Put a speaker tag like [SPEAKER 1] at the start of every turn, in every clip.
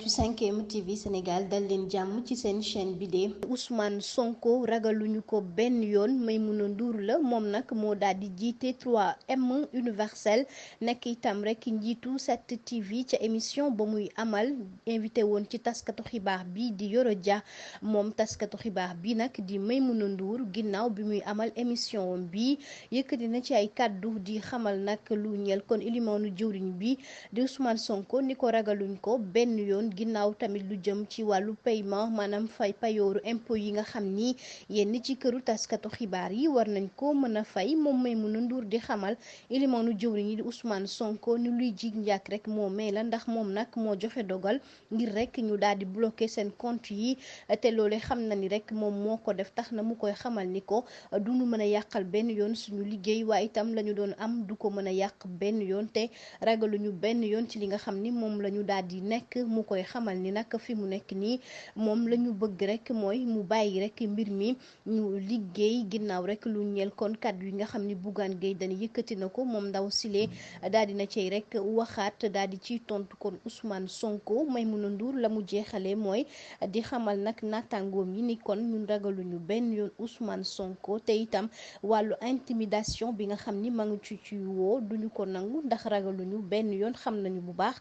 [SPEAKER 1] internet yu 5M TV Sénégal dal leen jàmm ci seen chaîne bi de Ousmane Sonko ragaluñu ko benn yoon Maimouna Ndour la moom nag moo daal di jiite 3M universel nekk itam rek njiitu 7TV ca émission ba muy amal invité woon ci taskatu xibaar bi di Yoro Dia moom taskatu xibaar bi nag di Maimouna Ndour ginnaaw bi muy amal émission bi yëkkati na ci ay kàddu di xamal nag lu ñeel kon ilimaanu jëwriñ bi di Ousmane Sonko ni ko ragaluñ ko benn yoon ginnaaw tamit lu jëm ci wàllu paiement maanaam fay payooru impôt yi nga xam ni yenn ci këru taskatu xibaar yi war nañ ko mën a fay moom Maimouna Ndour di xamal ilimaanu jëwriñ yi di Ousmane Sonko ni luy jig njàkk rek moo mee la ndax moom nag moo joxe dogal ngir rek ñu daal di bloquer seen compte yi te loole xam na ni rek moom moo ko def tax na mu koy xamal ni ko du ñu mën a yàqal benn yoon suñu liggéey waaye itam la ñu doon am du ko mën a yàq benn yoon te ragaluñu benn yoon ci li nga xam ni moom la ñu daal di nekk mu koy xamal ni nag fi mu nekk nii moom la ñu bëgg rek mooy mu bàyyi rek mbir mi ñu liggéey ginnaaw rek lu ñeel kon kàddu yi nga xam ni Bougane Gueye Dany yëkkati na ko moom ndaw sile daal di na cay rek waxaat daal di ciy tontu kon Ousmane Sonko Maimouna Ndour la mu jeexalee mooy di xamal nag naataangoom yi ni kon ñun ragaluñu benn yoon Ousmane Sonko te itam wàllu intimidation bi nga xam ni ma ngi ci woo duñu ko nangu ndax ragaluñu benn yoon xam nañu bu baax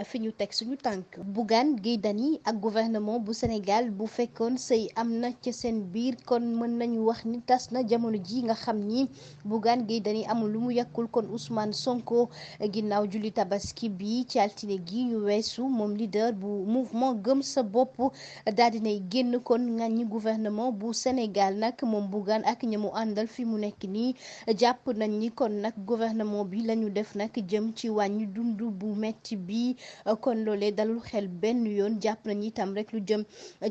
[SPEAKER 1] fi ñu teg suñu tànk. Bougane Gueye Dany ak gouvernement bu Sénégal bu fekkoon sëy am na ca seen biir kon mën nañu wax ni tas na jamono ji nga xam ni Bougane Gueye Dany amul lu mu yàkkul kon Ousmane Sonko ginnaaw julli tabaski bi ci altine gi ñu weesu moom leader bu mouvement gëm sa bopp daal dinay génn kon ŋàññi gouvernement bu Sénégal nag moom Bougane ak ñi mu àndal fi mu nekk nii jàpp nañ ni kon nag gouvernement bi lañu def nag jëm ci wàññi dund bu metti bi kon loolee dalul xel benn yoon jàpp nañ itam rek lu jëm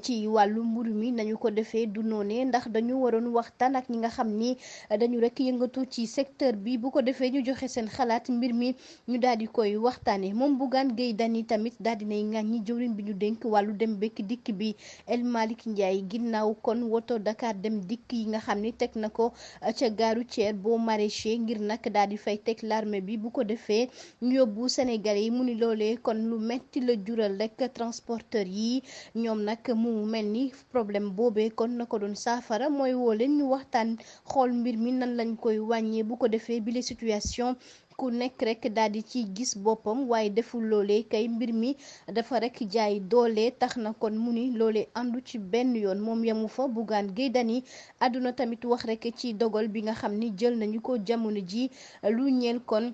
[SPEAKER 1] ci wàllu mburu mi nañu ko defee du noone ndax dañu waroon waxtaan ak ñi nga xam ni dañu rek yëngatu ci secteur bi bu ko defee ñu joxe seen xalaat mbir mi ñu daal di koy waxtaane moom Bougane Gueye Dany tamit daal dinay ŋàññi jëwriñ bi ñu dénk wàllu dem bekk dikk bi El Malick Ndiaye ginnaaw kon woto Dakar dem dikk yi nga xam ni teg na ko ca gaaru Thiès boo maraîcher ngir nag daal di fay teg l'armée bi bu ko defee ñu yóbbu Sénégalais yi mu ni loolee kon lu metti la jural rek transporteur yi ñoom nag mu mel ni problème boobee kon na ko doon saafara mooy woo leen ñu waxtaan xool mbir mi nan lañ koy wàññee bu ko defee bile situation ku nekk rek daal di ci gis boppam waaye deful loolee kay mbir mi dafa rek jaay doole tax na kon mu ni loolee àndu ci benn yoon moom yamu fa Bougane Gueye Dany àdduna tamit wax rek ci dogal bi nga xam ni jël nañu ko jamono ji lu ñeel kon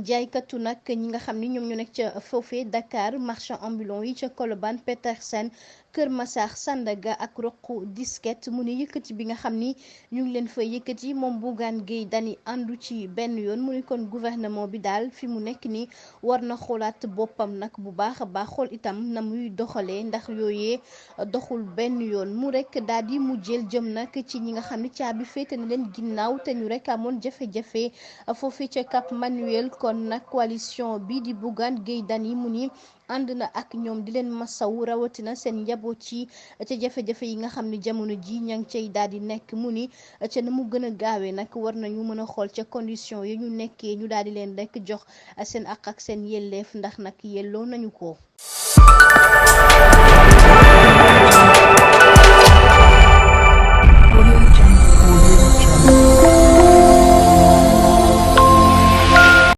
[SPEAKER 1] jaaykatu nag ñi nga xam ni ñoom ñu nekk ca foofee Dakar marchand ambulant yi ca Colobane Petersen Kër Massar Sandaga ak Roqu Disquette mu ni yëkkati bi nga xam ni ñu ngi leen fa yëkkati moom Bougane Gueye Dany àndu ci benn yoon mu ni kon gouvernement bi daal fi mu nekk ni war na xoolaat boppam nag bu baax a baax xool itam na muy doxalee ndax yooyee doxul benn yoon mu rek daal di mu jël jëm nag ci ñi nga xam ni caabi féete na leen ginnaaw te ñu rek amoon jafe-jafe foofee ca Cap Manuel kon nag coalition bi di Bougane Gueye Dany mu ni ànd na ak ñoom di leen masaw rawatina seen njaboot ci ca jafe-jafe yi nga xam ne jamono ji ña ngi cay daal di nekk mu ni ca na mu gën a gaawee nag war nañu mën a xool ca condition yi ñu nekkee ñu daal di leen rek jox seen àq ak seen yelleef ndax nag yelloo nañu ko.